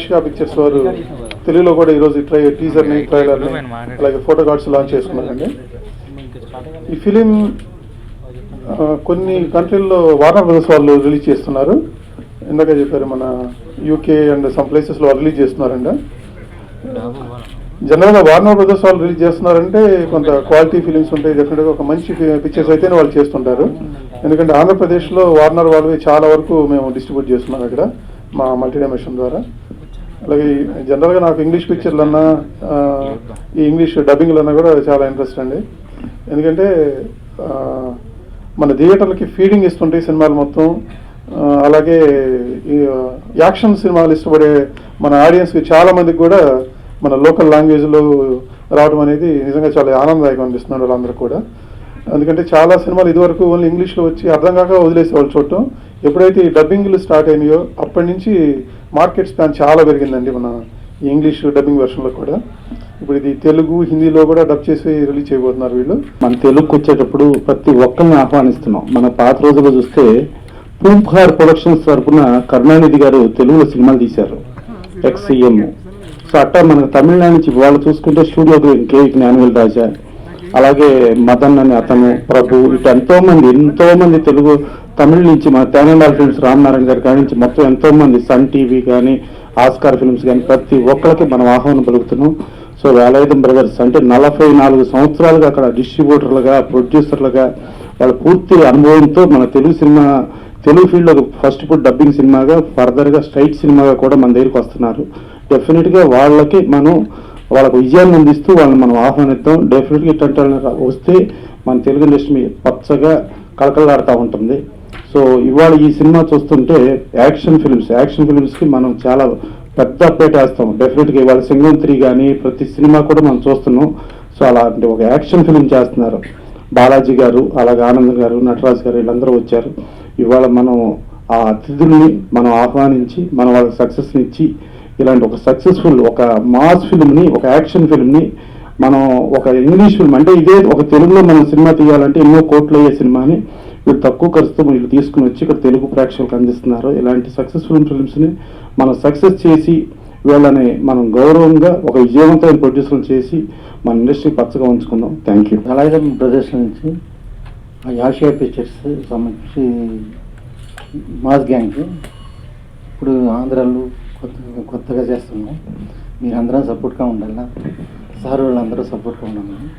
యాషియా pictures వారు తెలుగులో కూడా ఈరోజు టీజర్ని ట్రైలర్ని అలాగే ఫోటో కార్డ్స్ లాంచ్ చేసుకున్నారండి. ఈ ఫిలిం కొన్ని కంట్రీల్లో వార్నర్ బ్రదర్స్ వాళ్ళు రిలీజ్ చేస్తున్నారు. ఇందాక చెప్పారు మన యూకే అండ్ సమ్ ప్లేసెస్లో రిలీజ్ చేస్తున్నారండి. జనరల్గా వార్నర్ బ్రదర్స్ వాళ్ళు రిలీజ్ చేస్తున్నారంటే కొంత క్వాలిటీ ఫిలిమ్స్ ఉంటాయి, డెఫినెట్గా ఒక మంచి పిక్చర్స్ అయితేనే వాళ్ళు చేస్తుంటారు. ఎందుకంటే ఆంధ్రప్రదేశ్లో వార్నర్ వాళ్ళవి చాలా వరకు మేము డిస్ట్రిబ్యూట్ చేస్తున్నాం ఇక్కడ మా మల్టీ డైమెన్షన్ ద్వారా. అలాగే జనరల్గా నాకు ఇంగ్లీష్ పిక్చర్లన్నా ఈ ఇంగ్లీష్ డబ్బింగ్లన్నా కూడా చాలా ఇంట్రెస్ట్ అండి. ఎందుకంటే మన థియేటర్లకి ఫీడింగ్ ఇస్తుంటాయి సినిమాలు మొత్తం. అలాగే ఈ యాక్షన్ సినిమాలు ఇష్టపడే మన ఆడియన్స్కి చాలామందికి కూడా మన లోకల్ లాంగ్వేజ్లో రావడం అనేది నిజంగా చాలా ఆనందదాయకం అనిపిస్తున్నాడు వాళ్ళందరూ కూడా. ఎందుకంటే చాలా సినిమాలు ఇదివరకు ఓన్లీ ఇంగ్లీష్లో వచ్చి అర్థం కాక వదిలేసేవాళ్ళు చూడటం. ఎప్పుడైతే ఈ డబ్బింగ్లు స్టార్ట్ అయినాయో అప్పటి నుంచి మార్కెట్ స్పాన్ చాలా పెరిగిందండి మన ఇంగ్లీష్ డబ్బింగ్ వెర్షన్లో కూడా. ఇప్పుడు ఇది తెలుగు హిందీలో కూడా డబ్ చేసి రిలీజ్ చేయబోతున్నారు వీళ్ళు. మన తెలుగుకి వచ్చేటప్పుడు ప్రతి ఒక్కరిని ఆహ్వానిస్తున్నాం. మన పాత రోజుల్లో చూస్తే పూంహార్ ప్రొడక్షన్స్ తరఫున కరుణానిధి గారు తెలుగులో సినిమాలు తీశారు, ఎక్స్సీఎం. సో అట్టా మనకు తమిళనాడు నుంచి వాళ్ళు చూసుకుంటే స్టూడియో కే జ్ఞానవేల్ రాజా, అలాగే మదన్ అని అతను, ప్రభు, ఇటు ఎంతో మంది తెలుగు తమిళ నుంచి మన తేనండాల్ ఫిల్మ్స్ రామనారాయణ గారి కాడి నుంచి మొత్తం ఎంతో మంది సన్ టీవీ కానీ ఆస్కార్ ఫిల్మ్స్ కానీ ప్రతి ఒక్కరికి మనం ఆహ్వానం పలుకుతున్నాం. సో వేలాయుధం బ్రదర్స్ అంటే 44 సంవత్సరాలుగా అక్కడ డిస్ట్రిబ్యూటర్లుగా ప్రొడ్యూసర్లుగా వాళ్ళ పూర్తి అనుభవంతో మన తెలుగు ఫీల్డ్లో ఫస్ట్ ఇప్పుడు డబ్బింగ్ సినిమాగా ఫర్దర్గా స్ట్రైట్ సినిమాగా కూడా మన దగ్గరికి వస్తున్నారు. డెఫినెట్గా వాళ్ళకు విజయాన్ని అందిస్తూ వాళ్ళని మనం ఆహ్వానిద్దాం. డెఫినెట్గా ఇట్లాంటి వస్తే మన తెలుగు ఇండస్ట్రీ పచ్చగా కలకలాడుతూ ఉంటుంది. సో ఇవాళ ఈ సినిమా చూస్తుంటే యాక్షన్ ఫిల్మ్స్కి మనం చాలా పెద్ద అప్డేట్ వేస్తాం. డెఫినెట్గా ఇవాళ సింగం 3 కానీ ప్రతి సినిమా కూడా మనం చూస్తున్నాం. సో అలాంటి ఒక యాక్షన్ ఫిల్మ్ చేస్తున్నారు బాలాజీ గారు, అలాగే ఆనంద్ గారు, నటరాజ్ గారు, వీళ్ళందరూ వచ్చారు. ఇవాళ మనం ఆ అతిథుల్ని మనం ఆహ్వానించి మనం వాళ్ళకి సక్సెస్ని ఇచ్చి ఇలాంటి ఒక సక్సెస్ఫుల్ ఒక మాస్ ఫిల్మ్ని, ఒక యాక్షన్ ఫిల్మ్ని మనం ఒక ఇంగ్లీష్ ఫిల్మ్ అంటే ఇదే ఒక తెలుగులో మనం సినిమా తీయాలంటే ఎన్నో కోట్లు అయ్యే సినిమాని వీళ్ళు తక్కువ ఖర్చుతో వీళ్ళు తీసుకుని వచ్చి ఇక్కడ తెలుగు ప్రేక్షకులకు అందిస్తున్నారు. ఇలాంటి సక్సెస్ఫుల్ ఫిల్మ్స్ని మనం సక్సెస్ చేసి వీళ్ళని మనం గౌరవంగా ఒక విజయవంతమైన ప్రొడ్యూసర్లు చేసి మన ఇండస్ట్రీ పచ్చగా ఉంచుకుందాం. Thank you. వేలాయుధం బ్రదర్స్ నుంచి యాషియా పిక్చర్స్ సంబంధించి మాస్ గ్యాంగ్ ఇప్పుడు ఆంధ్రాలో కొత్తగా చేస్తున్నాం. మీరు అందరం సపోర్ట్గా ఉండాలి, సార్ వాళ్ళందరూ సపోర్ట్గా ఉండాలి.